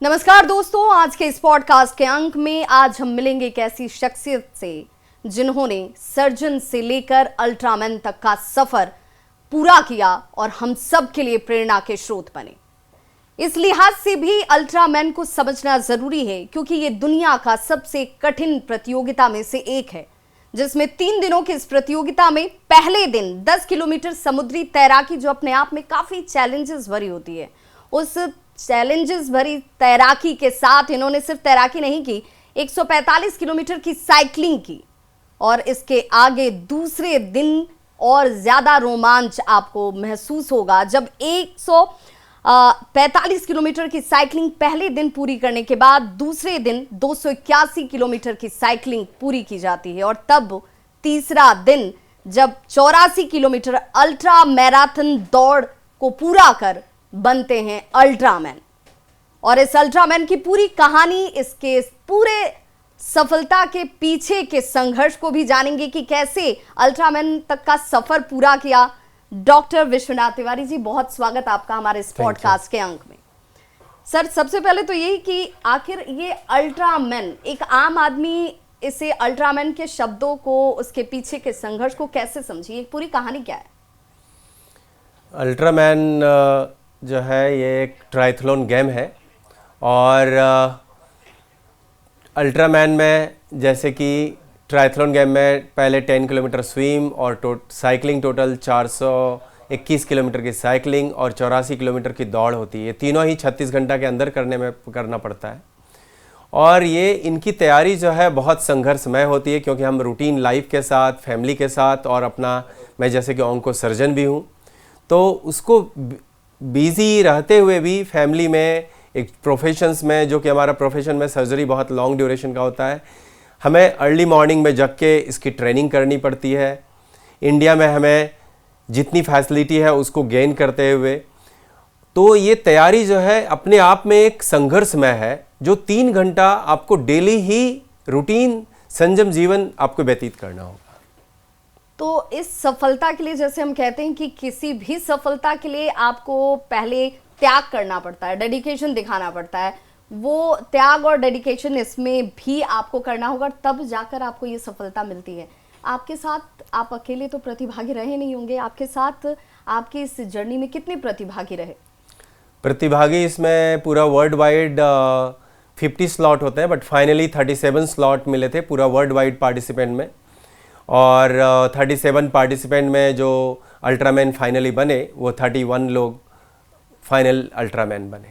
नमस्कार दोस्तों, आज के इस पॉडकास्ट के अंक में आज हम मिलेंगे एक ऐसी शख्सियत से जिन्होंने सर्जन से लेकर अल्ट्रामैन तक का सफर पूरा किया और हम सब के लिए प्रेरणा के स्रोत बने। इस लिहाज से भी अल्ट्रामैन को समझना जरूरी है क्योंकि ये दुनिया का सबसे कठिन प्रतियोगिता में से एक है, जिसमें 3 दिनों की इस प्रतियोगिता में पहले दिन 10 किलोमीटर समुद्री तैराकी, जो अपने आप में काफी चैलेंजेस भरी होती है, उस चैलेंजेस भरी तैराकी के साथ इन्होंने सिर्फ तैराकी नहीं की, 145 किलोमीटर की साइकिलिंग की। और इसके आगे दूसरे दिन और ज्यादा रोमांच आपको महसूस होगा जब 145 किलोमीटर की साइकिलिंग पहले दिन पूरी करने के बाद दूसरे दिन 281 किलोमीटर की साइकिलिंग पूरी की जाती है। और तब तीसरा दिन जब 84 किलोमीटर अल्ट्रा मैराथन दौड़ को पूरा कर बनते हैं अल्ट्रामैन। और इस अल्ट्रामैन की पूरी कहानी, इसके पूरे सफलता के पीछे के संघर्ष को भी जानेंगे कि कैसे अल्ट्रामैन तक का सफर पूरा किया। डॉक्टर विश्वनाथ तिवारी जी, बहुत स्वागत आपका हमारे इस पॉडकास्ट के अंक में। सर, सबसे पहले तो यही कि आखिर ये अल्ट्रामैन, एक आम आदमी इसे अल्ट्रामैन के शब्दों को, उसके पीछे के संघर्ष को कैसे समझे, ये पूरी कहानी क्या है? अल्ट्रामैन जो है ये एक ट्रायथलॉन गेम है और अल्ट्रामैन में जैसे कि ट्रायथलॉन गेम में पहले 10 किलोमीटर स्विम और साइकिलिंग, टोटल 421 किलोमीटर की साइकिलिंग और 84 किलोमीटर की दौड़ होती है। तीनों ही 36 घंटा के अंदर करना पड़ता है। और ये इनकी तैयारी जो है बहुत संघर्षमय होती है क्योंकि हम रूटीन लाइफ के साथ, फैमिली के साथ और अपना, मैं जैसे कि ऑन्को सर्जन भी हूँ, तो उसको बिज़ी रहते हुए भी फैमिली में, एक प्रोफेशंस में, जो कि हमारा प्रोफेशन में सर्जरी बहुत लॉन्ग ड्यूरेशन का होता है, हमें अर्ली मॉर्निंग में जग के इसकी ट्रेनिंग करनी पड़ती है। इंडिया में हमें जितनी फैसिलिटी है उसको गेन करते हुए, तो ये तैयारी जो है अपने आप में एक संघर्षमय है, जो 3 घंटा आपको डेली ही रूटीन संयम जीवन आपको व्यतीत करना होगा। तो इस सफलता के लिए, जैसे हम कहते हैं कि किसी भी सफलता के लिए आपको पहले त्याग करना पड़ता है, डेडिकेशन दिखाना पड़ता है, वो त्याग और डेडिकेशन इसमें भी आपको करना होगा, तब जाकर आपको ये सफलता मिलती है। आपके साथ, आप अकेले तो प्रतिभागी रहे नहीं होंगे, आपके साथ आपकी इस जर्नी में कितने प्रतिभागी रहे? प्रतिभागी इसमें पूरा वर्ल्ड वाइड 50 स्लॉट होते हैं, बट फाइनली 37 स्लॉट मिले थे पूरा वर्ल्ड वाइड पार्टिसिपेंट में। और 37 पार्टिसिपेंट में जो अल्ट्रामैन फाइनली बने वो 31 लोग फाइनल अल्ट्रामैन बने।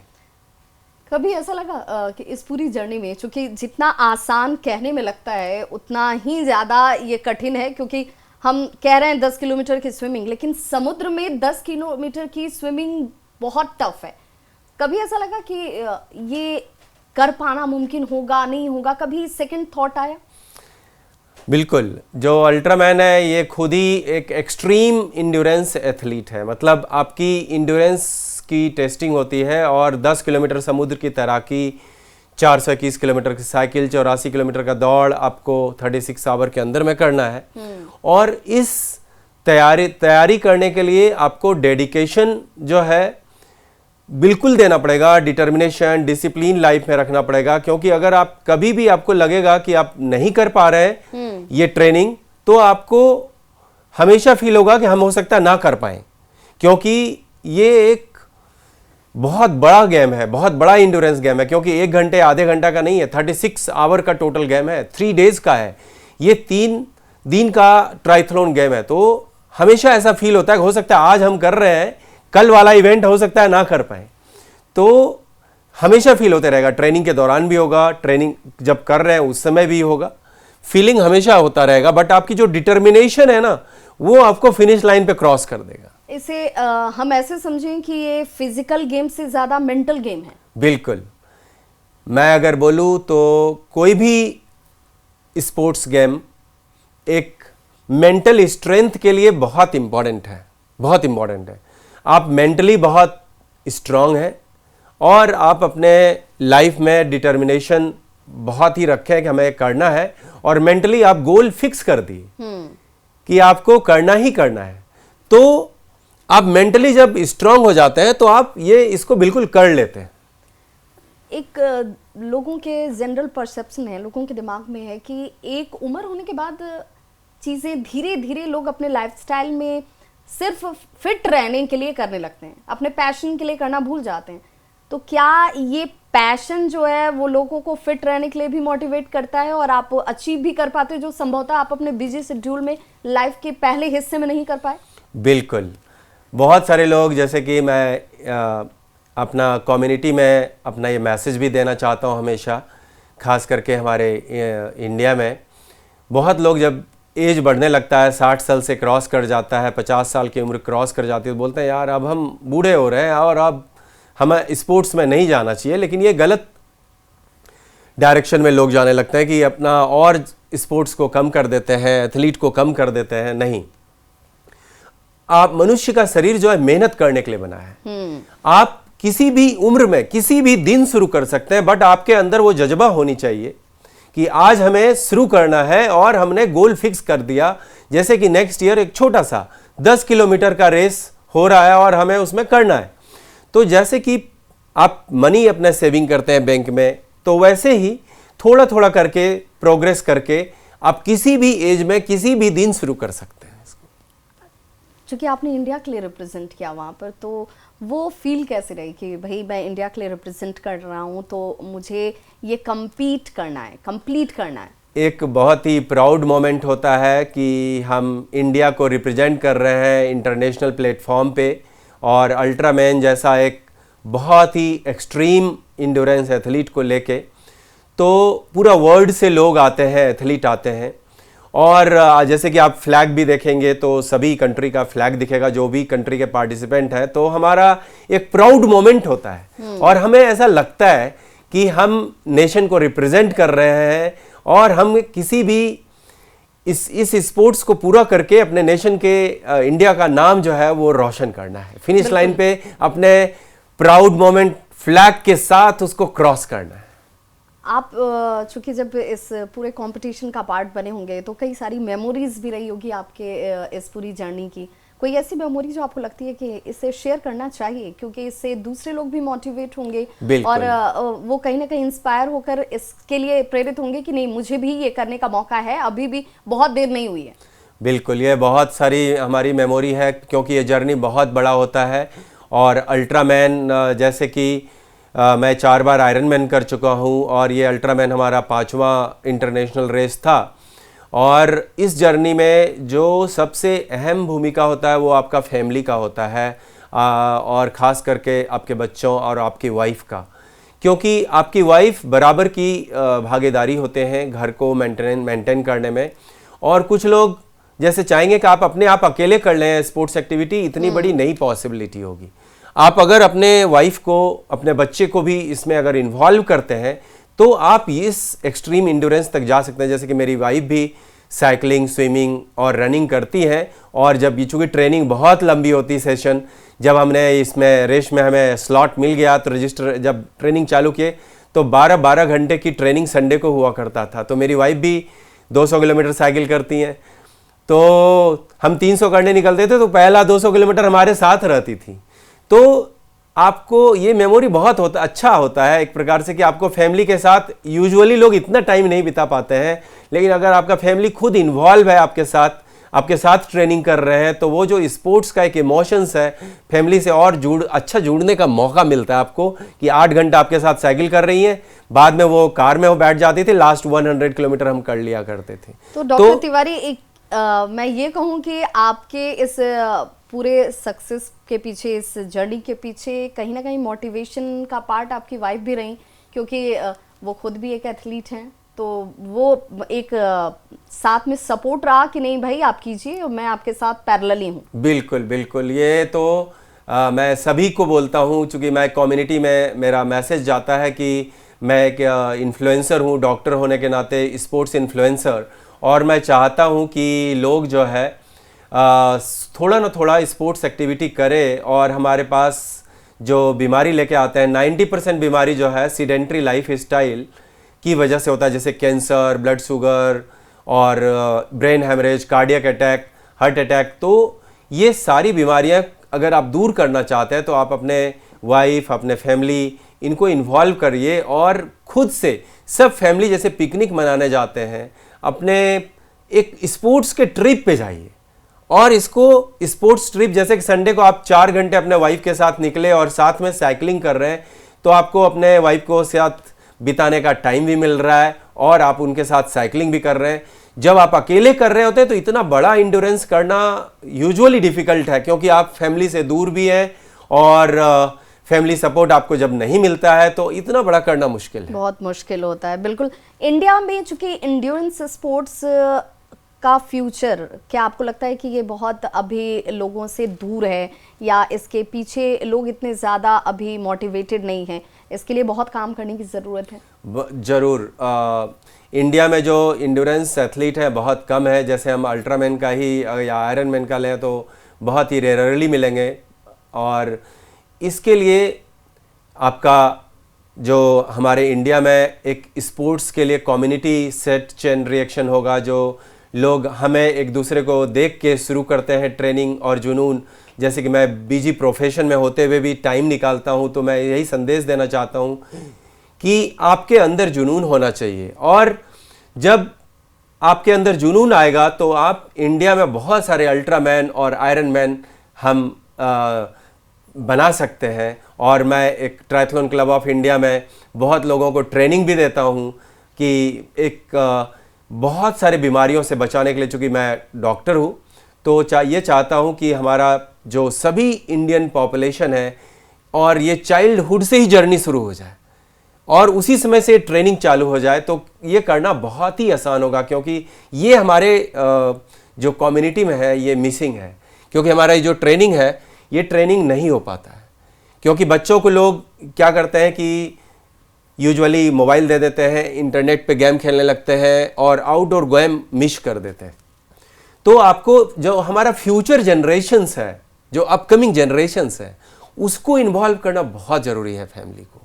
कभी ऐसा लगा कि इस पूरी जर्नी में, चूंकि जितना आसान कहने में लगता है उतना ही ज़्यादा ये कठिन है, क्योंकि हम कह रहे हैं 10 किलोमीटर की स्विमिंग, लेकिन समुद्र में 10 किलोमीटर की स्विमिंग बहुत टफ है। कभी ऐसा लगा कि ये कर पाना मुमकिन होगा, नहीं होगा? कभी सेकंड थॉट आया? बिल्कुल, जो अल्ट्रामैन है ये खुद ही एक एक्सट्रीम इंड्योरेंस एथलीट है। मतलब आपकी इंड्योरेंस की टेस्टिंग होती है और 10 किलोमीटर समुद्र की तैराकी, 421 किलोमीटर की साइकिल, 84 किलोमीटर का दौड़ आपको 36 आवर के अंदर में करना है। और इस तैयारी करने के लिए आपको डेडिकेशन जो है बिल्कुल देना पड़ेगा, डिटर्मिनेशन, डिसिप्लिन लाइफ में रखना पड़ेगा, क्योंकि अगर आप कभी भी आपको लगेगा कि आप नहीं कर पा रहे हैं ये ट्रेनिंग, तो आपको हमेशा फील होगा कि हम हो सकता है ना कर पाए, क्योंकि ये एक बहुत बड़ा गेम है, बहुत बड़ा इंड्योरेंस गेम है, क्योंकि 1 घंटे आधे घंटा का नहीं है, 36 आवर का टोटल गेम है, 3 डेज का है, ये 3 दिन का ट्रायथलॉन गेम है। तो हमेशा ऐसा फील होता है कि हो सकता है आज हम कर रहे हैं, कल वाला इवेंट हो सकता है ना कर पाए। तो हमेशा फील होते रहेगा, ट्रेनिंग के दौरान भी होगा, ट्रेनिंग जब कर रहे हैं उस समय भी होगा, फीलिंग हमेशा होता रहेगा, बट आपकी जो डिटर्मिनेशन है ना, वो आपको फिनिश लाइन पे क्रॉस कर देगा। इसे हम ऐसे समझें कि ये फिजिकल गेम से ज्यादा मेंटल गेम है। बिल्कुल, मैं अगर बोलूं तो कोई भी स्पोर्ट्स गेम एक मेंटल स्ट्रेंथ के लिए बहुत इंपॉर्टेंट है, बहुत इंपॉर्टेंट है। आप मेंटली बहुत स्ट्रांग हैं और आप अपने लाइफ में डिटर्मिनेशन बहुत ही रखें कि हमें करना है, और मेंटली आप गोल फिक्स कर दिए कि आपको करना ही करना है। तो आप मेंटली जब स्ट्रांग हो जाते हैं तो आप ये इसको बिल्कुल कर लेते हैं। एक लोगों के जनरल परसेप्शन है, लोगों के दिमाग में है कि एक उम्र होने के बाद चीज़ें धीरे धीरे लोग अपने लाइफस्टाइल में सिर्फ फिट रहने के लिए करने लगते हैं, अपने पैशन के लिए करना भूल जाते हैं। तो क्या ये पैशन जो है वो लोगों को फिट रहने के लिए भी मोटिवेट करता है और आप अचीव भी कर पाते हो जो संभवतः आप अपने बिजी शेड्यूल में लाइफ के पहले हिस्से में नहीं कर पाए? बिल्कुल, बहुत सारे लोग, जैसे कि मैं अपना कम्युनिटी में अपना ये मैसेज भी देना चाहता हूँ हमेशा, खास करके हमारे इंडिया में बहुत लोग जब एज बढ़ने लगता है, 60 साल से क्रॉस कर जाता है, 50 साल की उम्र क्रॉस कर जाती है, तो बोलते हैं यार अब हम बूढ़े हो रहे हैं और अब हमें स्पोर्ट्स में नहीं जाना चाहिए। लेकिन ये गलत डायरेक्शन में लोग जाने लगते हैं कि अपना और स्पोर्ट्स को कम कर देते हैं, एथलीट को कम कर देते हैं। नहीं, आप मनुष्य का शरीर जो है मेहनत करने के लिए बना है। आप किसी भी उम्र में किसी भी दिन शुरू कर सकते हैं, बट आपके अंदर वो जज्बा होनी चाहिए कि आज हमें शुरू करना है और हमने गोल फिक्स कर दिया। जैसे कि नेक्स्ट ईयर एक छोटा सा 10 किलोमीटर का रेस हो रहा है और हमें उसमें करना है। तो जैसे कि आप मनी अपने सेविंग करते हैं बैंक में, तो वैसे ही थोड़ा थोड़ा करके प्रोग्रेस करके आप किसी भी एज में किसी भी दिन शुरू कर सकते हैं। क्योंकि आपने इंडिया के लिए रिप्रेजेंट किया वहाँ पर, तो वो फील कैसे रही कि भाई मैं इंडिया के लिए रिप्रेजेंट कर रहा हूँ तो मुझे ये कंप्लीट करना है? एक बहुत ही प्राउड मोमेंट होता है कि हम इंडिया को रिप्रेजेंट कर रहे हैं इंटरनेशनल प्लेटफॉर्म पे, और अल्ट्रामैन जैसा एक बहुत ही एक्सट्रीम इंड्योरेंस एथलीट को लेके तो पूरा वर्ल्ड से लोग आते हैं, एथलीट आते हैं। और जैसे कि आप फ्लैग भी देखेंगे तो सभी कंट्री का फ्लैग दिखेगा, जो भी कंट्री के पार्टिसिपेंट हैं। तो हमारा एक प्राउड मोमेंट होता है और हमें ऐसा लगता है कि हम नेशन को रिप्रेजेंट कर रहे हैं और हम किसी भी इस स्पोर्ट्स को पूरा करके अपने नेशन के इंडिया का नाम जो है वो रोशन करना है। फिनिश लाइन पे अपने प्राउड मोमेंट फ्लैग के साथ उसको क्रॉस करना है। आप चूंकि जब इस पूरे कंपटीशन का पार्ट बने होंगे तो कई सारी मेमोरीज भी रही होगी आपके इस पूरी जर्नी की। कोई ऐसी मेमोरी जो आपको लगती है कि इसे शेयर करना चाहिए क्योंकि इससे दूसरे लोग भी मोटिवेट होंगे और वो कहीं ना कहीं इंस्पायर होकर इसके लिए प्रेरित होंगे कि नहीं, मुझे भी ये करने का मौका है, अभी भी बहुत देर नहीं हुई है? बिल्कुल, ये बहुत सारी हमारी मेमोरी है क्योंकि ये जर्नी बहुत बड़ा होता है। और अल्ट्रामैन जैसे कि मैं 4 बार आयरन मैन कर चुका हूँ और ये अल्ट्रामैन हमारा 5वां इंटरनेशनल रेस था। और इस जर्नी में जो सबसे अहम भूमिका होता है वो आपका फैमिली का होता है, और ख़ास करके आपके बच्चों और आपकी वाइफ का, क्योंकि आपकी वाइफ बराबर की भागीदारी होते हैं घर को मेंटेन करने में। और कुछ लोग जैसे चाहेंगे कि आप अपने आप अकेले कर लें स्पोर्ट्स एक्टिविटी, इतनी बड़ी नहीं पॉसिबिलिटी होगी। आप अगर अपने वाइफ को, अपने बच्चे को भी इसमें अगर इन्वॉल्व करते हैं तो आप इस एक्सट्रीम इंड्योरेंस तक जा सकते हैं। जैसे कि मेरी वाइफ भी साइकिलिंग, स्विमिंग और रनिंग करती हैं, और जब ये चूँकि ट्रेनिंग बहुत लंबी होती है सेशन, जब हमने इसमें रेस में हमें स्लॉट मिल गया तो रजिस्टर जब ट्रेनिंग चालू किए तो 12-12 घंटे की ट्रेनिंग संडे को हुआ करता था। तो मेरी वाइफ भी 200 किलोमीटर साइकिल करती हैं, तो हम 300 करने निकलते थे तो पहला 200 किलोमीटर हमारे साथ रहती थी। तो आपको ये मेमोरी बहुत अच्छा होता है एक प्रकार से कि आपको फैमिली के साथ, यूजुअली लोग इतना टाइम नहीं बिता पाते हैं, लेकिन अगर आपका फैमिली खुद इन्वॉल्व है आपके साथ ट्रेनिंग कर रहे हैं, तो वो जो स्पोर्ट्स का एक इमोशंस है, फैमिली से और जुड़ने का मौका मिलता है आपको कि 8 घंटा आपके साथ साइकिल कर रही हैं, बाद में वो कार में वो बैठ जाती थी, लास्ट 100 किलोमीटर हम कर लिया करते थे। तो डॉक्टर तिवारी, मैं ये कहूँ कि आपके इस पूरे सक्सेस के पीछे, इस जर्नी के पीछे कहीं ना कहीं मोटिवेशन का पार्ट आपकी वाइफ भी रही, क्योंकि वो खुद भी एक एथलीट हैं, तो वो एक साथ में सपोर्ट रहा कि नहीं भाई आप कीजिए, मैं आपके साथ पैरेलली हूँ। बिल्कुल बिल्कुल, ये तो मैं सभी को बोलता हूँ, चूँकि मैं कम्युनिटी में मेरा मैसेज जाता है कि मैं एक इन्फ्लुएंसर हूँ, डॉक्टर होने के नाते स्पोर्ट्स इन्फ्लुएंसर, और मैं चाहता हूँ कि लोग जो है थोड़ा ना थोड़ा स्पोर्ट्स एक्टिविटी करें। और हमारे पास जो बीमारी लेके आते हैं, 90% बीमारी जो है सीडेंट्री लाइफ स्टाइल की वजह से होता है, जैसे कैंसर, ब्लड शुगर और brain haemorrhage, cardiac attack, heart attack. तो ये सारी बीमारियां अगर आप दूर करना चाहते हैं तो आप अपने वाइफ, अपने फैमिली इनको इन्वॉल्व करिए और खुद से सब फैमिली जैसे पिकनिक मनाने जाते हैं, अपने एक स्पोर्ट्स के ट्रिप पे जाइए। और इसको स्पोर्ट्स ट्रिप, जैसे कि संडे को आप 4 घंटे अपने वाइफ के साथ निकले और साथ में साइकिलिंग कर रहे हैं, तो आपको अपने वाइफ को साथ बिताने का टाइम भी मिल रहा है और आप उनके साथ साइकिलिंग भी कर रहे हैं। जब आप अकेले कर रहे होते हैं तो इतना बड़ा इंड्योरेंस करना यूजुअली डिफिकल्ट है, क्योंकि आप फैमिली से दूर भी हैं और फैमिली सपोर्ट आपको जब नहीं मिलता है तो इतना बड़ा करना मुश्किल है, बहुत मुश्किल होता है। बिल्कुल। इंडिया में चूंकि इंड्योरेंस स्पोर्ट्स का फ्यूचर, क्या आपको लगता है कि ये बहुत अभी लोगों से दूर है, या इसके पीछे लोग इतने ज़्यादा अभी मोटिवेटेड नहीं हैं? इसके लिए बहुत काम करने की ज़रूरत है। ज़रूर। इंडिया में जो इंड्योरेंस एथलीट है बहुत कम है। जैसे हम अल्ट्रामैन का ही या आयरन मैन का लें तो बहुत ही रेयरली मिलेंगे, और इसके लिए आपका जो हमारे इंडिया में एक स्पोर्ट्स के लिए कम्युनिटी सेट चेन रिएक्शन होगा, जो लोग हमें एक दूसरे को देख के शुरू करते हैं ट्रेनिंग और जुनून। जैसे कि मैं बिजी प्रोफेशन में होते हुए भी टाइम निकालता हूं, तो मैं यही संदेश देना चाहता हूं कि आपके अंदर जुनून होना चाहिए, और जब आपके अंदर जुनून आएगा तो आप इंडिया में बहुत सारे अल्ट्रामैन और आयरन मैन हम बना सकते हैं। और मैं एक ट्रायथलॉन क्लब ऑफ इंडिया में बहुत लोगों को ट्रेनिंग भी देता हूं कि एक बहुत सारे बीमारियों से बचाने के लिए, चूँकि मैं डॉक्टर हूँ, तो ये चाहता हूँ कि हमारा जो सभी इंडियन पॉपुलेशन है और ये चाइल्डहुड से ही जर्नी शुरू हो जाए और उसी समय से ट्रेनिंग चालू हो जाए, तो ये करना बहुत ही आसान होगा। क्योंकि ये हमारे जो कम्युनिटी में है ये मिसिंग है, क्योंकि हमारा ये जो ट्रेनिंग है ये ट्रेनिंग नहीं हो पाता है। क्योंकि बच्चों को लोग क्या करते हैं कि यूजुअली मोबाइल दे देते हैं, इंटरनेट पे गेम खेलने लगते हैं और आउटडोर गेम मिस कर देते हैं। तो आपको जो हमारा फ्यूचर जनरेशन्स है, जो अपकमिंग जनरेशन्स है, उसको इन्वॉल्व करना बहुत ज़रूरी है फैमिली को,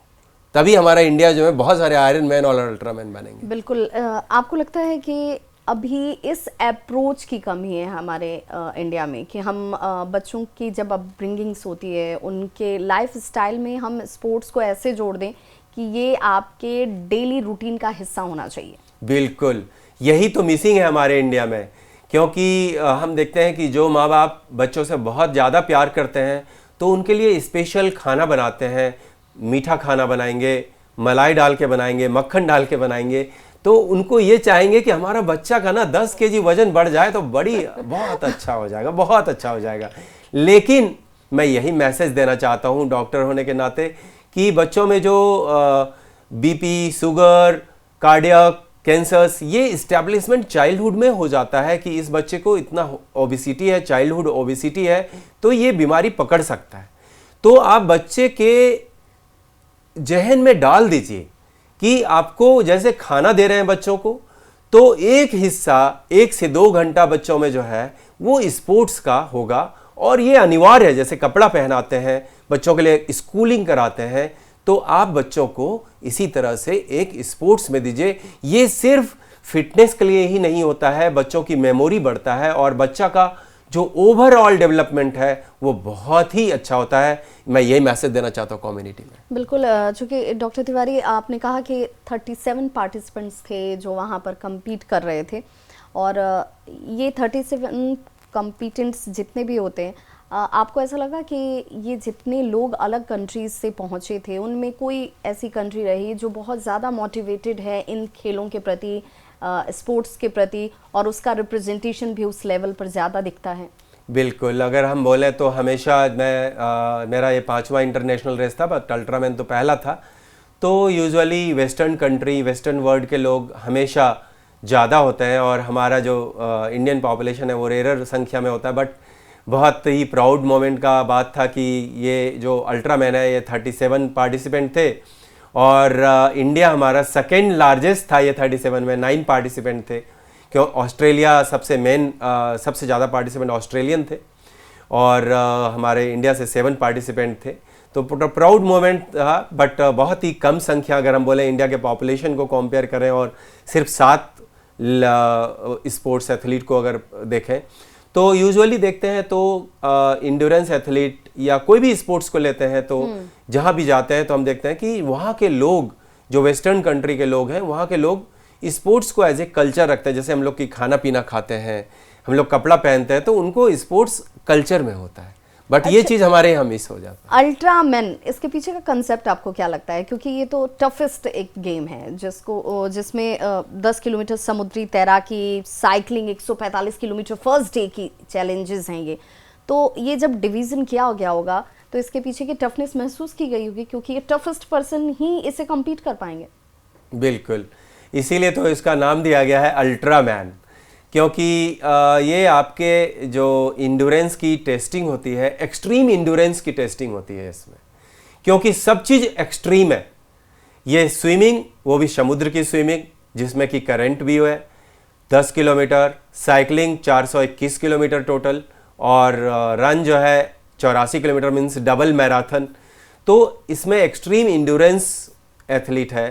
तभी हमारा इंडिया जो है बहुत सारे आयरन मैन और अल्ट्रामैन बनेंगे। बिल्कुल। आपको लगता है कि अभी इस अप्रोच की कमी है हमारे इंडिया में, कि हम बच्चों की जब अपब्रिंगिंग्स होती है उनके लाइफ स्टाइल में हम स्पोर्ट्स को ऐसे जोड़ दें कि ये आपके डेली रूटीन का हिस्सा होना चाहिए? बिल्कुल, यही तो मिसिंग है हमारे इंडिया में। क्योंकि हम देखते हैं कि जो माँ बाप बच्चों से बहुत ज़्यादा प्यार करते हैं तो उनके लिए स्पेशल खाना बनाते हैं, मीठा खाना बनाएंगे, मलाई डाल के बनाएंगे, मक्खन डाल के बनाएंगे, तो उनको ये चाहेंगे कि हमारा बच्चा का ना 10 केजी वजन बढ़ जाए तो बहुत अच्छा हो जाएगा, बहुत अच्छा हो जाएगा। लेकिन मैं यही मैसेज देना चाहता हूँ डॉक्टर होने के नाते कि बच्चों में जो बीपी, शुगर, कार्डियक, कैंसर्स, ये इस्टेब्लिशमेंट चाइल्डहुड में हो जाता है कि इस बच्चे को इतना ओबेसिटी है, चाइल्डहुड ओबेसिटी है, तो ये बीमारी पकड़ सकता है। तो आप बच्चे के जहन में डाल दीजिए कि आपको जैसे खाना दे रहे हैं बच्चों को, तो एक हिस्सा 1 से 2 घंटा बच्चों में जो है वो स्पोर्ट्स का होगा, और ये अनिवार्य है। जैसे कपड़ा पहनाते हैं बच्चों के लिए, स्कूलिंग कराते हैं, तो आप बच्चों को इसी तरह से एक स्पोर्ट्स में दीजिए। ये सिर्फ फिटनेस के लिए ही नहीं होता है, बच्चों की मेमोरी बढ़ता है और बच्चा का जो ओवरऑल डेवलपमेंट है वो बहुत ही अच्छा होता है। मैं यही मैसेज देना चाहता हूँ कम्युनिटी में। बिल्कुल। चूँकि डॉक्टर तिवारी, आपने कहा कि 37 पार्टिसिपेंट्स थे जो वहाँ पर compete कर रहे थे, और ये 37 कम्पिटेंट्स जितने भी होते हैं, आपको ऐसा लगा कि ये जितने लोग अलग कंट्रीज से पहुँचे थे उनमें कोई ऐसी कंट्री रही जो बहुत ज़्यादा मोटिवेटेड है इन खेलों के प्रति, स्पोर्ट्स के प्रति, और उसका रिप्रेजेंटेशन भी उस लेवल पर ज़्यादा दिखता है? बिल्कुल। अगर हम बोले तो हमेशा मेरा ये 5वां इंटरनेशनल रेस था, बट अल्ट्रामैन तो पहला था। तो usually western country, western world के लोग हमेशा ज़्यादा होते हैं, और हमारा जो इंडियन पॉपुलेशन है वो रेयर संख्या में होता है। बट बहुत ही प्राउड मोमेंट का बात था कि ये जो अल्ट्रामैन है ये 37 पार्टिसिपेंट थे, और इंडिया हमारा सेकेंड लार्जेस्ट था। ये 37 में 9 पार्टिसिपेंट थे, क्यों ऑस्ट्रेलिया सबसे ज़्यादा पार्टिसिपेंट ऑस्ट्रेलियन थे, और हमारे इंडिया से 7 पार्टिसिपेंट थे। तो प्राउड मोमेंट था, बट बहुत ही कम संख्या अगर हम बोले इंडिया के पॉपुलेशन को कंपेयर करें, और सिर्फ 7 स्पोर्ट्स एथलीट को अगर देखें तो यूजुअली देखते हैं तो इंड्योरेंस एथलीट या कोई भी स्पोर्ट्स को लेते हैं तो जहाँ भी जाते हैं तो हम देखते हैं कि वहाँ के लोग, जो वेस्टर्न कंट्री के लोग हैं, वहाँ के लोग स्पोर्ट्स को एज ए कल्चर रखते हैं। जैसे हम लोग की खाना पीना खाते हैं, हम लोग कपड़ा पहनते हैं, तो उनको स्पोर्ट्स कल्चर में होता है। बट ये चीज़ हमारे यहाँ मिस हो जाता है। अल्ट्रा मैन, इसके पीछे का कंसेप्ट आपको क्या लगता है? क्योंकि ये तो टफेस्ट एक गेम है जिसमें 10 किलोमीटर समुद्री तैराकी, साइकिलिंग, 145 किलोमीटर फर्स्ट डे की चैलेंजेस हैं ये। तो ये जब डिवीज़न किया गया होगा तो इसके पीछे की टफनेस महसूस की गई होगी, क्योंकि ये टफेस्ट पर्सन ही इसे कम्पीट कर पाएंगे। बिल्कुल, इसीलिए तो इसका नाम दिया गया है अल्ट्रा मैन, क्योंकि ये आपके जो इंड्योरेंस की टेस्टिंग होती है, एक्सट्रीम इंड्योरेंस की टेस्टिंग होती है इसमें, क्योंकि सब चीज़ एक्सट्रीम है। ये स्विमिंग, वो भी समुद्र की स्विमिंग जिसमें कि करंट भी है, 10 किलोमीटर, साइकिलिंग 421 किलोमीटर टोटल, और रन जो है 84 किलोमीटर, मीन्स डबल मैराथन। तो इसमें एक्सट्रीम इंड्योरेंस एथलीट है,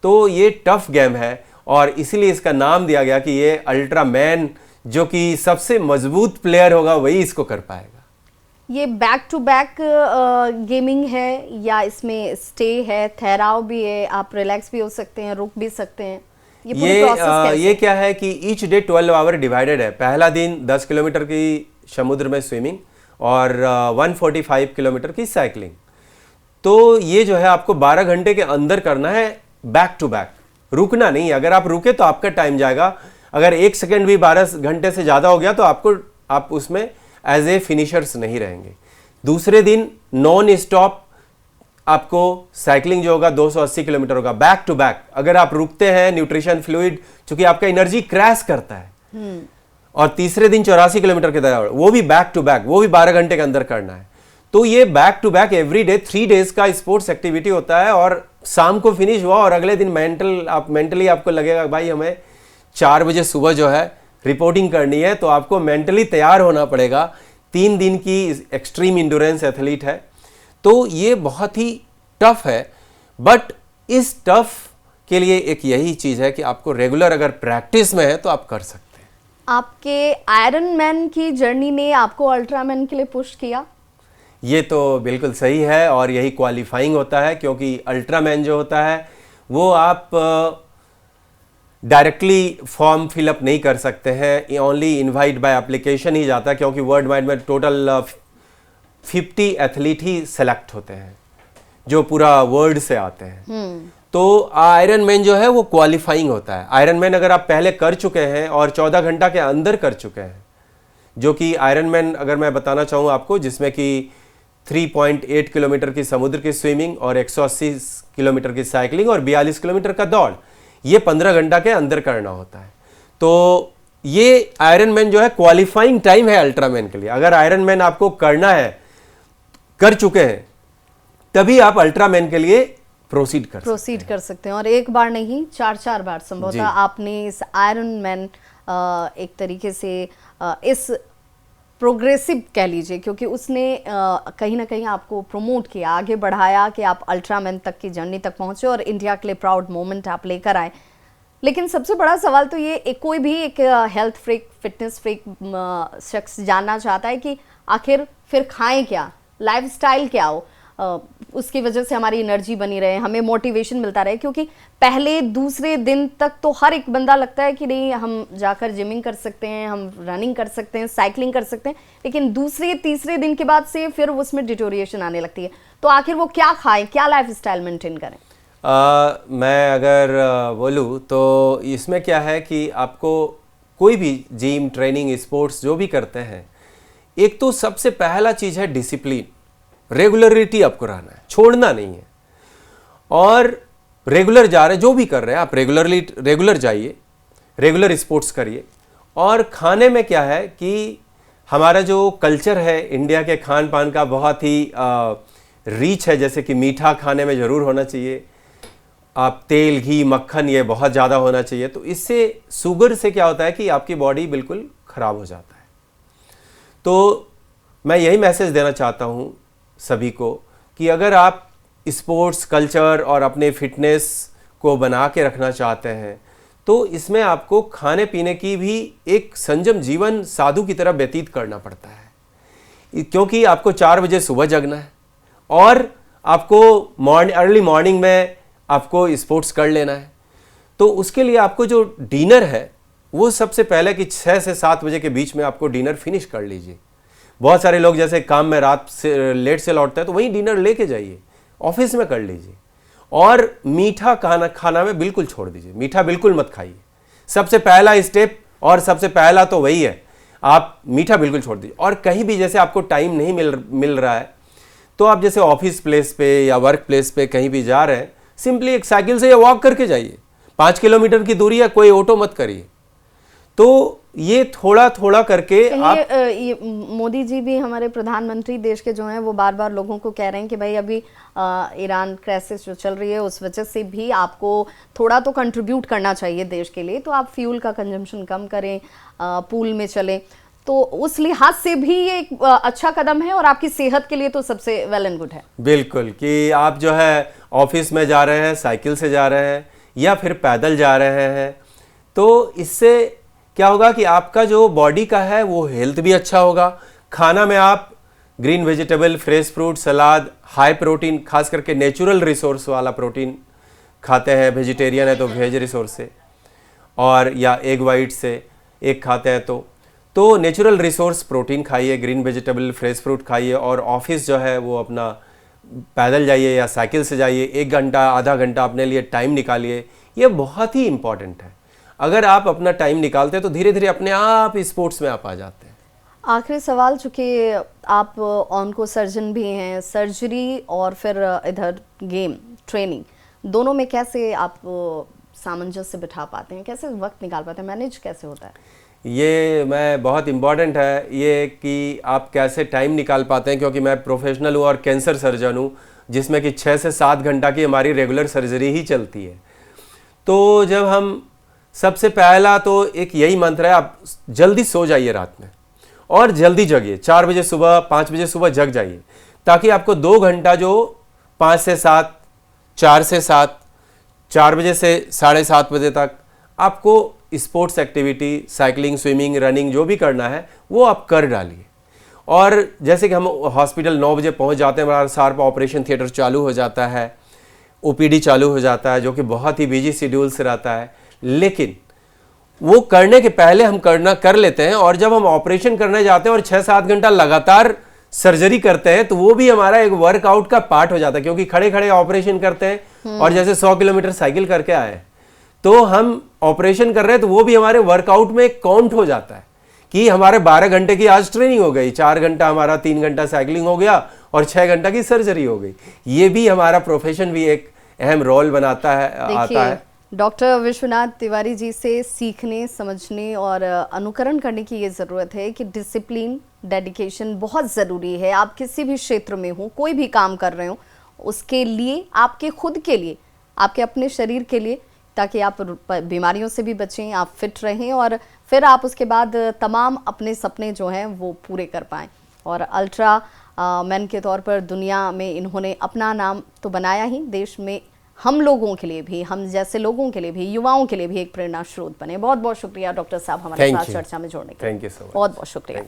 तो ये टफ गेम है और इसीलिए इसका नाम दिया गया कि ये अल्ट्रा मैन, जो कि सबसे मजबूत प्लेयर होगा वही इसको कर पाएगा। ये बैक टू बैक गेमिंग है या इसमें स्टे है, ठहराव भी है, आप रिलैक्स भी हो सकते हैं, रुक भी सकते हैं? ये क्या है कि ईच डे 12 आवर डिवाइडेड है। पहला दिन 10 किलोमीटर की समुद्र में स्विमिंग और 145 किलोमीटर की साइकिलिंग। तो ये जो है आपको 12 घंटे के अंदर करना है, बैक टू बैक, रुकना नहीं। अगर आप रुके तो आपका टाइम जाएगा। अगर 1 सेकेंड भी 12 घंटे से ज़्यादा हो गया तो आप उसमें एज ए फिनिशर्स नहीं रहेंगे। दूसरे दिन नॉन स्टॉप आपको साइकिलिंग जो होगा 280 किलोमीटर होगा, बैक टू बैक। अगर आप रुकते हैं, न्यूट्रिशन फ्लूइड, चूंकि आपका एनर्जी क्रैश करता है। और तीसरे दिन 84 किलोमीटर के दौरान, वो भी बैक टू बैक, वो भी 12 घंटे के अंदर करना है। तो ये back to back every day 3 days का स्पोर्ट्स एक्टिविटी होता है। और शाम को फिनिश हुआ और अगले दिन मेंटली आपको लगेगा भाई हमें 4 बजे सुबह जो है रिपोर्टिंग करनी है, तो आपको मेंटली तैयार होना पड़ेगा। 3 दिन की एक्सट्रीम इंड्योरेंस एथलीट है, तो ये बहुत ही टफ है। बट इस टफ के लिए एक यही चीज़ है कि आपको रेगुलर अगर प्रैक्टिस में है तो आप कर सकते हैं। आपके आयरन मैन की जर्नी ने आपको अल्ट्रा मैन के लिए पुश किया? ये तो बिल्कुल सही है और यही क्वालिफाइंग होता है, क्योंकि अल्ट्रा मैन जो होता है वो आप डायरेक्टली फॉर्म फिलअप नहीं कर सकते हैं, ओनली इनवाइट बाय एप्लीकेशन ही जाता है, क्योंकि वर्ल्ड वाइड में टोटल 50 एथलीट ही सेलेक्ट होते हैं जो पूरा वर्ल्ड से आते हैं। तो आयरन मैन जो है वो क्वालिफाइंग होता है। आयरन मैन अगर आप पहले कर चुके हैं और 14 घंटा के अंदर कर चुके हैं, जो कि आयरन मैन अगर मैं बताना चाहूँ आपको, जिसमें कि 3.8 किलोमीटर की समुद्र की स्विमिंग और 180 किलोमीटर की साइकिलिंग और 42 किलोमीटर का दौड़, ये 15 घंटा के अंदर करना होता है। तो ये आयरन मैन जो है क्वालिफाइंग टाइम है अल्ट्रा मैन के लिए। अगर आयरन मैन आपको करना है, कर चुके हैं, तभी आप अल्ट्रा मैन के लिए प्रोसीड कर सकते हैं। और एक बार नहीं, 4 बार संभवतः आपने इस आयरन मैन एक तरीके से इस प्रोग्रेसिव कह लीजिए, क्योंकि उसने कहीं ना कहीं आपको प्रमोट किया, आगे बढ़ाया कि आप अल्ट्रा मैन तक की जर्नी तक पहुंचे और इंडिया के लिए प्राउड मोमेंट आप लेकर आए। लेकिन सबसे बड़ा सवाल तो ये, कोई भी एक हेल्थ फ्रीक, फिटनेस फ्रीक शख्स जानना चाहता है कि आखिर फिर खाएं क्या, लाइफस्टाइल क्या हो, उसकी वजह से हमारी एनर्जी बनी रहे, हमें मोटिवेशन मिलता रहे। क्योंकि पहले दूसरे दिन तक तो हर एक बंदा लगता है कि नहीं, हम जाकर जिमिंग कर सकते हैं, हम रनिंग कर सकते हैं, साइकिलिंग कर सकते हैं, लेकिन दूसरे तीसरे दिन के बाद से फिर उसमें डिटोरिएशन आने लगती है। तो आखिर वो क्या खाएं, क्या लाइफस्टाइल मेंटेन करें? मैं अगर बोलूँ तो इसमें क्या है कि आपको कोई भी जिम, ट्रेनिंग, स्पोर्ट्स जो भी करते हैं, एक तो सबसे पहला चीज़ है डिसिप्लिन। रेगुलरिटी आपको रहना है, छोड़ना नहीं है। और रेगुलर जा रहे, जो भी कर रहे हैं आप, रेगुलर जाइए, रेगुलर स्पोर्ट्स करिए। और खाने में क्या है कि हमारा जो कल्चर है इंडिया के खान पान का बहुत ही रीच है। जैसे कि मीठा खाने में ज़रूर होना चाहिए, आप तेल, घी, मक्खन ये बहुत ज़्यादा होना चाहिए। तो इससे शुगर से क्या होता है कि आपकी बॉडी बिल्कुल ख़राब हो जाता है। तो मैं यही मैसेज देना चाहता हूँ सभी को कि अगर आप स्पोर्ट्स कल्चर और अपने फिटनेस को बना के रखना चाहते हैं तो इसमें आपको खाने पीने की भी एक संयम जीवन साधु की तरह व्यतीत करना पड़ता है, क्योंकि आपको 4 बजे सुबह जगना है और आपको अर्ली मॉर्निंग में आपको स्पोर्ट्स कर लेना है। तो उसके लिए आपको जो डिनर है वो सबसे पहले कि 6 से 7 बजे के बीच में आपको डिनर फिनिश कर लीजिए। बहुत सारे लोग जैसे काम में रात से लेट से लौटते हैं तो वहीं डिनर लेके जाइए, ऑफिस में कर लीजिए। और मीठा खाना में बिल्कुल छोड़ दीजिए, मीठा बिल्कुल मत खाइए। सबसे पहला स्टेप और सबसे पहला तो वही है, आप मीठा बिल्कुल छोड़ दीजिए। और कहीं भी जैसे आपको टाइम नहीं मिल रहा है तो आप जैसे ऑफिस प्लेस पे या वर्क प्लेस पे कहीं भी जा रहे हैं, सिंपली एक साइकिल से या वॉक करके जाइए। 5 किलोमीटर की दूरी है, कोई ऑटो मत करिए। तो ये थोड़ा थोड़ा करके आप ये मोदी जी भी, हमारे प्रधानमंत्री देश के जो हैं, वो बार बार लोगों को कह रहे हैं कि भाई अभी ईरान क्राइसिस जो चल रही है उस वजह से भी आपको थोड़ा तो कंट्रीब्यूट करना चाहिए देश के लिए। तो आप फ्यूल का कंजम्पशन कम करें, पूल में चलें। तो उस लिहाज से भी ये एक अच्छा कदम है और आपकी सेहत के लिए तो सबसे वेल एंड गुड है। बिल्कुल, कि आप जो है ऑफिस में जा रहे हैं, साइकिल से जा रहे हैं या फिर पैदल जा रहे हैं, तो इससे क्या होगा कि आपका जो बॉडी का है वो हेल्थ भी अच्छा होगा। खाना में आप ग्रीन वेजिटेबल, फ्रेश फ्रूट, सलाद, हाई प्रोटीन, खास करके नेचुरल रिसोर्स वाला प्रोटीन खाते हैं। वेजिटेरियन है तो वेज रिसोर्स से, और या एग वाइट से एग खाते हैं तो नेचुरल रिसोर्स प्रोटीन खाइए, ग्रीन वेजिटेबल, फ्रेश फ्रूट खाइए। और ऑफिस जो है वो अपना पैदल जाइए या साइकिल से जाइए, 1 घंटा आधा घंटा अपने लिए टाइम निकालिए। ये बहुत ही इंपॉर्टेंट है। अगर आप अपना टाइम निकालते हैं तो धीरे धीरे अपने आप स्पोर्ट्स में आप आ जाते हैं। आखिरी सवाल, चूंकि आप ऑनको सर्जन भी हैं, सर्जरी और फिर इधर गेम ट्रेनिंग, दोनों में कैसे आप सामंजस्य बिठा पाते हैं, कैसे वक्त निकाल पाते हैं, मैनेज कैसे होता है? ये मैं बहुत इम्पॉर्टेंट है ये कि आप कैसे टाइम निकाल पाते हैं, क्योंकि मैं प्रोफेशनल हूँ और कैंसर सर्जन हूँ, जिसमें कि 6 से 7 घंटा की हमारी रेगुलर सर्जरी ही चलती है। तो जब हम सबसे पहला तो एक यही मंत्र है, आप जल्दी सो जाइए रात में और जल्दी जगिए। 4 बजे सुबह, 5 बजे सुबह जग जाइए, ताकि आपको 2 घंटा जो 5 से 7, 4 से 7, 4 बजे से 7:30 बजे तक आपको sports activity, cycling, swimming, running जो भी करना है वो आप कर डालिए। और जैसे कि हम हॉस्पिटल 9 बजे पहुंच जाते हैं, हमारा शार्प ऑपरेशन थिएटर चालू हो जाता है, ओपीडी चालू हो जाता है, जो कि बहुत ही बिजी शेड्यूल से रहता है। लेकिन वो करने के पहले हम कर लेते हैं, और जब हम ऑपरेशन करने जाते हैं और 6-7 घंटा लगातार सर्जरी करते हैं तो वो भी हमारा एक वर्कआउट का पार्ट हो जाता है, क्योंकि खड़े खड़े ऑपरेशन करते हैं। और जैसे 100 किलोमीटर साइकिल करके आए तो हम ऑपरेशन कर रहे हैं, तो वो भी हमारे वर्कआउट में काउंट हो जाता है कि हमारे 12 घंटे की आज ट्रेनिंग हो गई, 4 घंटा हमारा, 3 घंटा साइकिलिंग हो गया और 6 घंटा की सर्जरी हो गई। ये भी हमारा प्रोफेशन भी एक अहम रोल बनाता है, आता है। डॉक्टर विश्वनाथ तिवारी जी से सीखने, समझने और अनुकरण करने की ये ज़रूरत है कि डिसिप्लिन, डेडिकेशन बहुत ज़रूरी है। आप किसी भी क्षेत्र में हो, कोई भी काम कर रहे हो, उसके लिए, आपके खुद के लिए, आपके अपने शरीर के लिए, ताकि आप बीमारियों से भी बचें, आप फिट रहें और फिर आप उसके बाद तमाम अपने सपने जो हैं वो पूरे कर पाएँ। और अल्ट्रा मैन के तौर पर दुनिया में इन्होंने अपना नाम तो बनाया ही, देश में हम लोगों के लिए भी, हम जैसे लोगों के लिए भी, युवाओं के लिए भी एक प्रेरणा स्रोत बने। बहुत बहुत शुक्रिया डॉक्टर साहब हमारे साथ चर्चा में जोड़ने के लिए। Thank you so much. बहुत बहुत शुक्रिया।